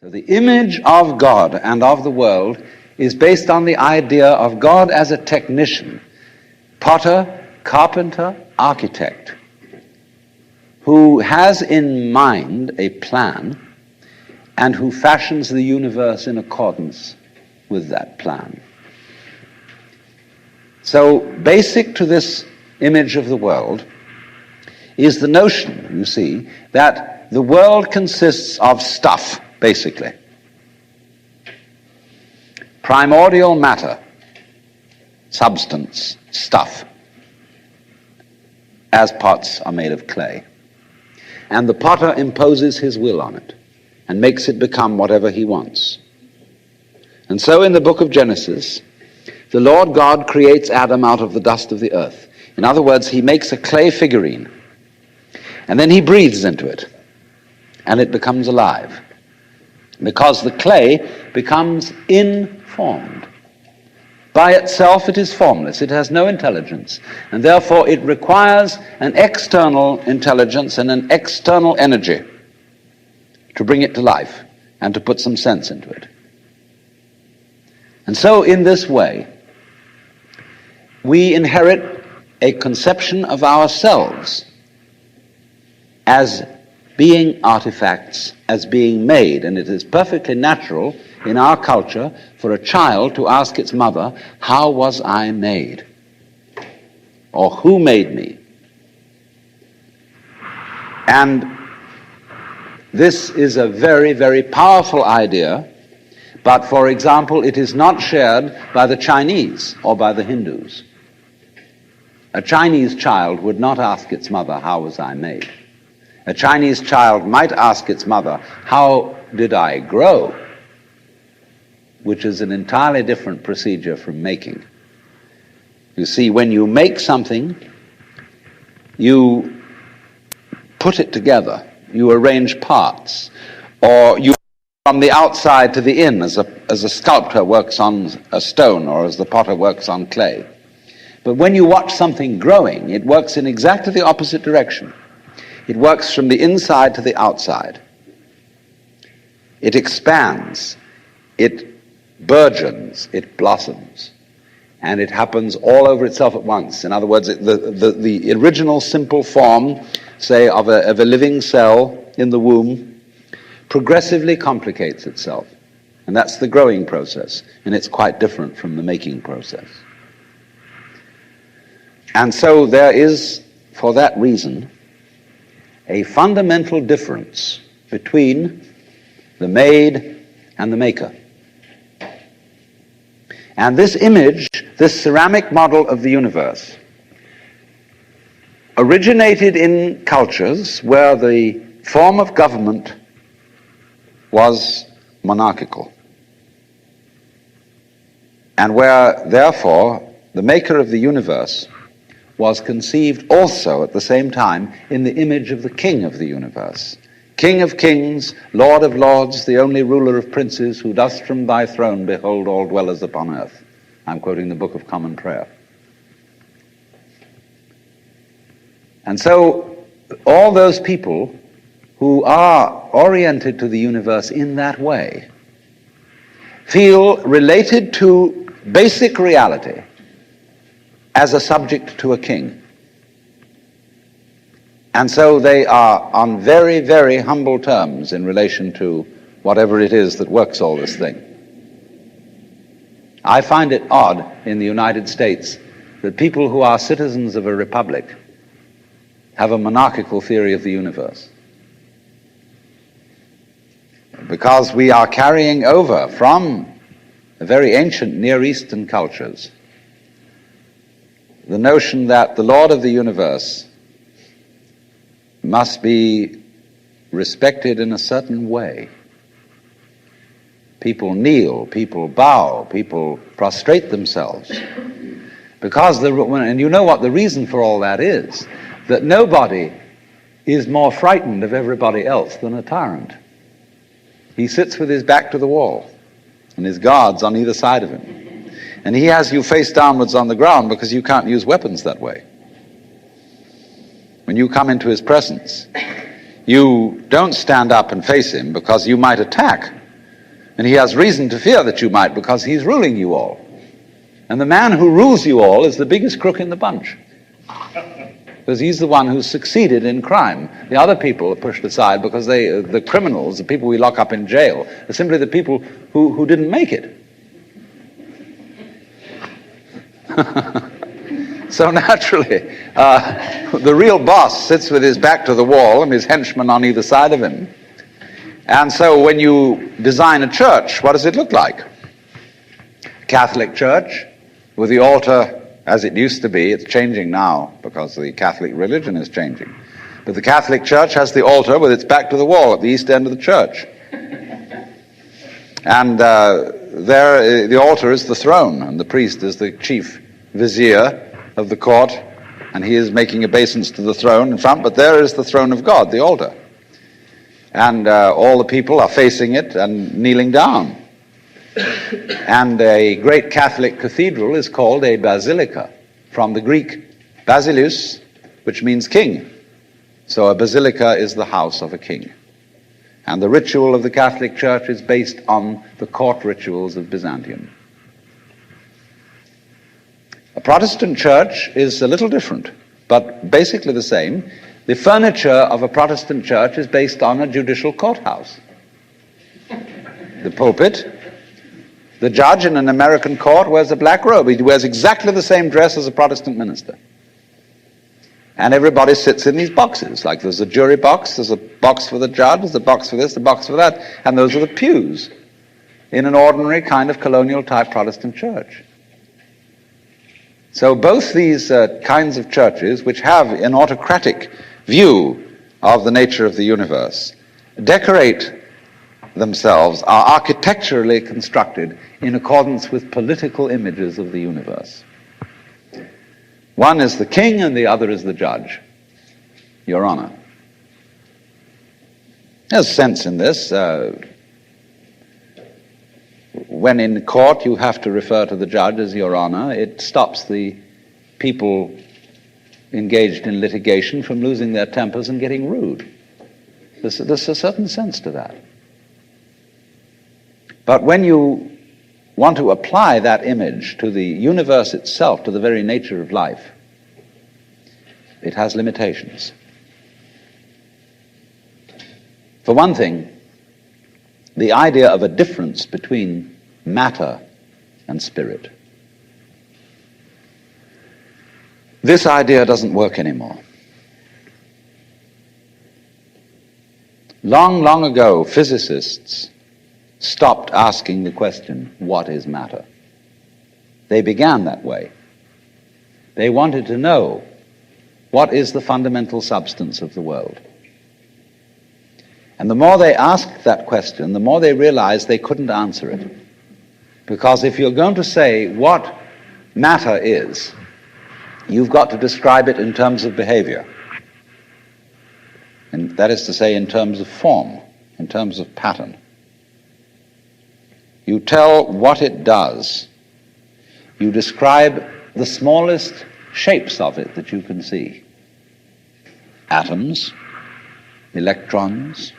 So the image of God and of the world is based on the idea of God as a technician, potter, carpenter, architect, who has in mind a plan and who fashions the universe in accordance with that plan. So basic to this image of the world is the notion, you see, that the world consists of stuff, basically. Primordial matter, substance, stuff, as pots are made of clay. And the potter imposes his will on it and makes it become whatever he wants. And so in the book of Genesis, the Lord God creates Adam out of the dust of the earth. In other words, he makes a clay figurine, and then he breathes into it, and it becomes alive, because the clay becomes informed. By itself it is formless, it has no intelligence, and therefore it requires an external intelligence and an external energy to bring it to life and to put some sense into it. And so in this way, we inherit a conception of ourselves as being artifacts, as being made, and it is perfectly natural in our culture for a child to ask its mother, "How was I made?" or "Who made me?" And this is a very, very powerful idea, but for example, it is not shared by the Chinese or by the Hindus. A Chinese child would not ask its mother, "How was I made?" A Chinese child might ask its mother, "How did I grow?" which is an entirely different procedure from making. You see, when you make something, you put it together, you arrange parts, or you from the outside to the in, as a sculptor works on a stone or as the potter works on clay. But when you watch something growing, it works in exactly the opposite direction. It works from the inside to the outside. It expands, it burgeons, it blossoms, and it happens all over itself at once. In other words, the original simple form, say, of a living cell in the womb, progressively complicates itself. And that's the growing process, and it's quite different from the making process. And so there is, for that reason, a fundamental difference between the made and the maker. And this image, this ceramic model of the universe, originated in cultures where the form of government was monarchical, and where, therefore, the maker of the universe was conceived also at the same time in the image of the king of the universe. King of kings, Lord of lords, the only ruler of princes, who dost from thy throne behold all dwellers upon earth. I'm quoting the Book of Common Prayer. And so all those people who are oriented to the universe in that way feel related to basic reality as a subject to a king. And so they are on very, very humble terms in relation to whatever it is that works all this thing. I find it odd in the United States that people who are citizens of a republic have a monarchical theory of the universe, because we are carrying over from the very ancient Near Eastern cultures the notion that the Lord of the universe must be respected in a certain way. People kneel, people bow, people prostrate themselves. Because, and you know what the reason for all that is, that nobody is more frightened of everybody else than a tyrant. He sits with his back to the wall, and his guards on either side of him. And he has you face downwards on the ground because you can't use weapons that way. When you come into his presence, you don't stand up and face him because you might attack, And he has reason to fear that you might, because he's ruling you all. And the man who rules you all is the biggest crook in the bunch, because he's the one who's succeeded in crime. The other people are pushed aside because the criminals, the people we lock up in jail, are simply the people who didn't make it. So naturally, the real boss sits with his back to the wall and his henchmen on either side of him. And so when you design a church, what does it look like? Catholic church with the altar as it used to be. It's changing now because the Catholic religion is changing. But the Catholic church has the altar with its back to the wall at the east end of the church. And there, the altar is the throne, and the priest is the chief vizier of the court, and he is making obeisance to the throne in front, but there is the throne of God, the altar. And all the people are facing it and kneeling down. And a great Catholic cathedral is called a basilica, from the Greek basileus, which means king. So a basilica is the house of a king. And the ritual of the Catholic Church is based on the court rituals of Byzantium. A Protestant church is a little different, but basically the same. The furniture of a Protestant church is based on a judicial courthouse. The pulpit. The judge in an American court wears a black robe. He wears exactly the same dress as a Protestant minister. And everybody sits in these boxes. Like there's a jury box, there's a box for the judge, there's a box for this, a box for that, and those are the pews in an ordinary kind of colonial type Protestant church. So both these kinds of churches, which have an autocratic view of the nature of the universe, decorate themselves, are architecturally constructed in accordance with political images of the universe. One is the king and the other is the judge, Your Honor. There's sense in this. When in court you have to refer to the judge as Your Honor, it stops the people engaged in litigation from losing their tempers and getting rude. There's a certain sense to that. But when you want to apply that image to the universe itself, to the very nature of life, it has limitations. For one thing, the idea of a difference between matter and spirit. This idea doesn't work anymore. Long, long ago, physicists stopped asking the question, what is matter? They began that way. They wanted to know, what is the fundamental substance of the world? And the more they asked that question, the more they realized they couldn't answer it. Because if you're going to say what matter is, you've got to describe it in terms of behavior. And that is to say, in terms of form, in terms of pattern. You tell what it does. You describe the smallest shapes of it that you can see. Atoms, electrons,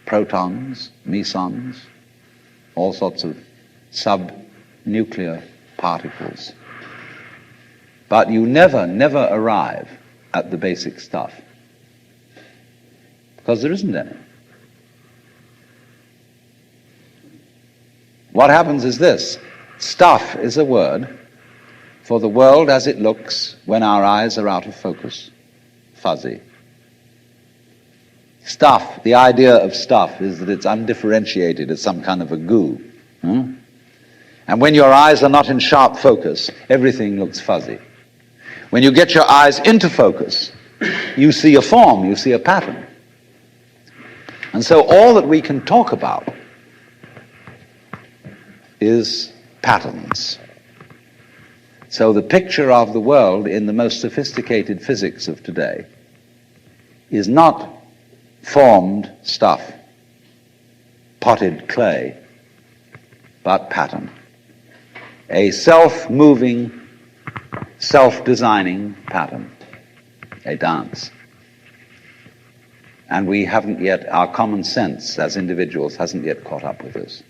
protons, mesons, all sorts of subnuclear particles. But you never arrive at the basic stuff, because there isn't any. What happens is this: stuff is a word for the world as it looks when our eyes are out of focus, fuzzy. Stuff, the idea of stuff is that it's undifferentiated, it's some kind of a goo. And when your eyes are not in sharp focus, everything looks fuzzy. When you get your eyes into focus, you see a form, you see a pattern. And so all that we can talk about is patterns. So the picture of the world in the most sophisticated physics of today is not formed stuff, potted clay, but pattern. A self-moving, self-designing pattern, a dance. And we haven't yet, our common sense as individuals hasn't yet caught up with this.